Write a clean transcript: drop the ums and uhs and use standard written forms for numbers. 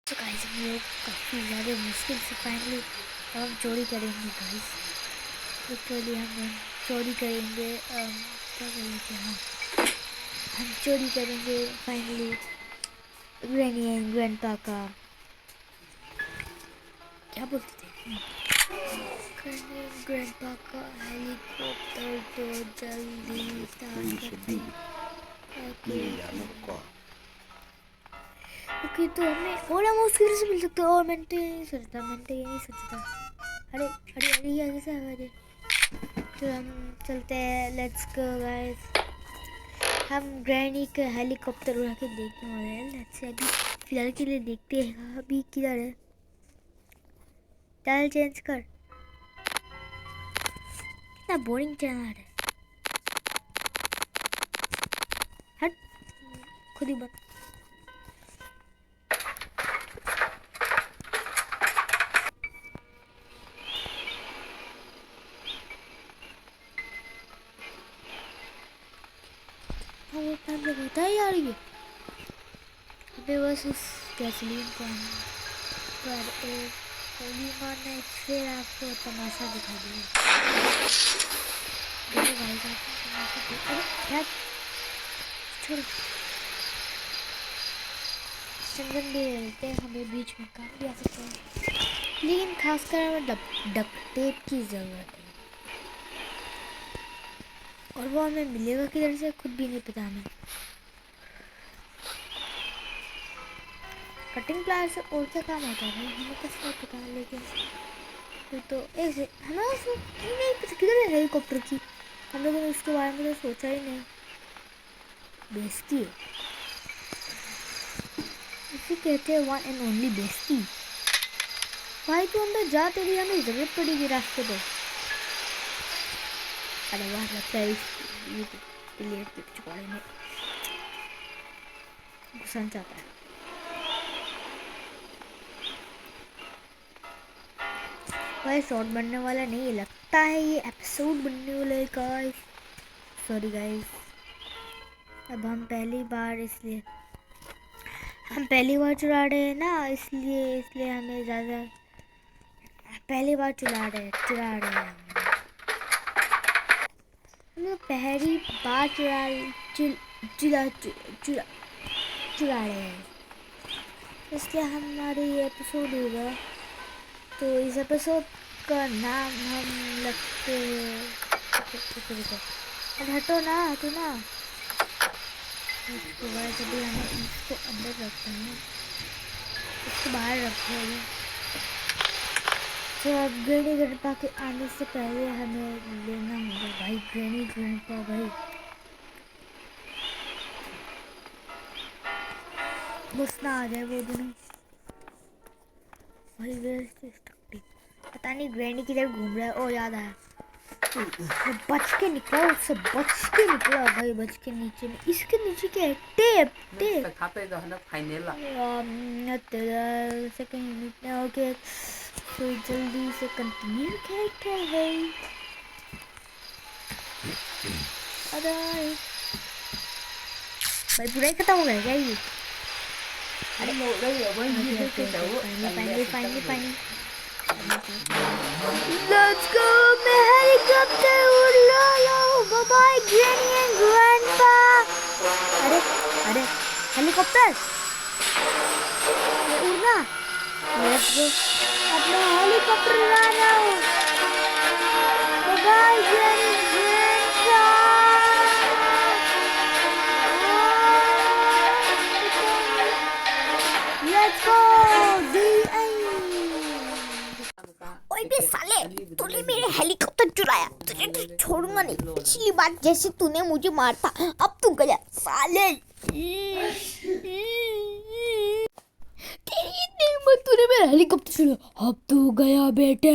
तो गाइस हम लोग काफ़ी ज़्यादा मुश्किल से फाइनली हम चोरी करेंगे गाइस। लिटरली हम चोरी करेंगे। क्या करेंगे? हाँ, हम चोरी करेंगे फाइनली ग्रैनी एंड ग्रैंडपा का, क्या बोलते थे, ग्रैनी एंड ग्रैंडपा का हेलीकॉप्टर। तो जल्दी स्टार्ट करते हैं। ओके तो हमें ओला माउस फिर से मिल सकता है। और मैंने तो ये नहीं सोचा था। अरे अरे अरे ये कैसे आवाज है? तो हम चलते हैं, लेट्स गो गाइस। हम ग्रैनी का हेलीकॉप्टर उड़ा के देखने वाले हैं। लेट्स अभी फिलहाल के लिए देखते हैं अभी किधर है। टाइल चेंज कर, कितना बोरिंग चला रहा है। हट, खुद ही बंद। वो टाइम लगाता है यार ये। अबे बस उस गैसोलीन को पर एक पोलीमर ने फिर आपको तमाशा दिखा दिया। देखो भाई साहब तमाशा देख। अरे क्या, छोड़, चंदन भी रहते हैं, हमें बीच में काम भी आ सकते हैं, लेकिन खासकर हमें डक्ट टेप की ज़रूरत है। और वो हमें मिलेगा किधर से खुद भी नहीं पता हमें। कटिंग प्लायर से और क्या काम आता है भाई, हमें कुछ नहीं पता। लेकिन फिर तो ऐसे हमें नहीं पता किधर है हेलीकॉप्टर की। हम लोगों ने उसके बारे में तो सोचा ही नहीं। बेइज्जती है, इसे कहते हैं वन एंड ओनली बेइज्जती। भाई तू अंदर जा, तेरी हमें जरूरत पड़ेगी रास्ते पे। अरे वाह, लगता है ये प्लेट के पिछवाड़े में घुसन जाता है। भाई शॉर्ट बनने वाला नहीं है, लगता है ये एपिसोड बनने वाला है गाइस। सॉरी गाइस, अब हम पहली बार चला रहे हैं ना, इसलिए हमें ज़्यादा पहली बार चला रहे हैं हम लोग पहली बार चला रहे हैं, इसलिए हमारी ये एपिसोड होगा। तो इस एपिसोड का नाम हम लगते हैं, हटो ना इसके बाद जब हमें इसको अंदर रखते हैं, इसको बाहर रखते हैं। तो अब ग्रैनी ग्रैंडपा के आने से पहले हमें लेना होगा भाई ग्रैनी ग्रैंडपा। भाई बस ना आ जाए वो दिन भाई। पता नहीं ग्रैनी किधर घूम रहा है। ओ याद आया, बच के निकला भाई, बच के नीचे में। इसके नीचे क्या है? Tape second. ओके तो जल्दी से कंटिन्यू करते हैं। अरे भाई पूरा ही खत्म हो गया क्या ये? अरे पानी। Let's go, मैं हेलीकॉप्टर उड़ लो बाय ग्रैनी एंड ग्रैंडपा। अरे हेलीकॉप्टर ये उड़ना। Let's go, अब मैं हेलीकॉप्टर उड़ा रहा हूँ। Bye granny grandpa. Let's go, the end। ओए बे साले, तूने मेरे हेलीकॉप्टर चुराया, तुझे छोड़ूंगा नहीं। पिछली बार जैसे तूने मुझे मारता, अब तू गया साले। तेरी हिम्मत, तूने मेरा हेलीकॉप्टर चुराया, अब तू गया बेटे।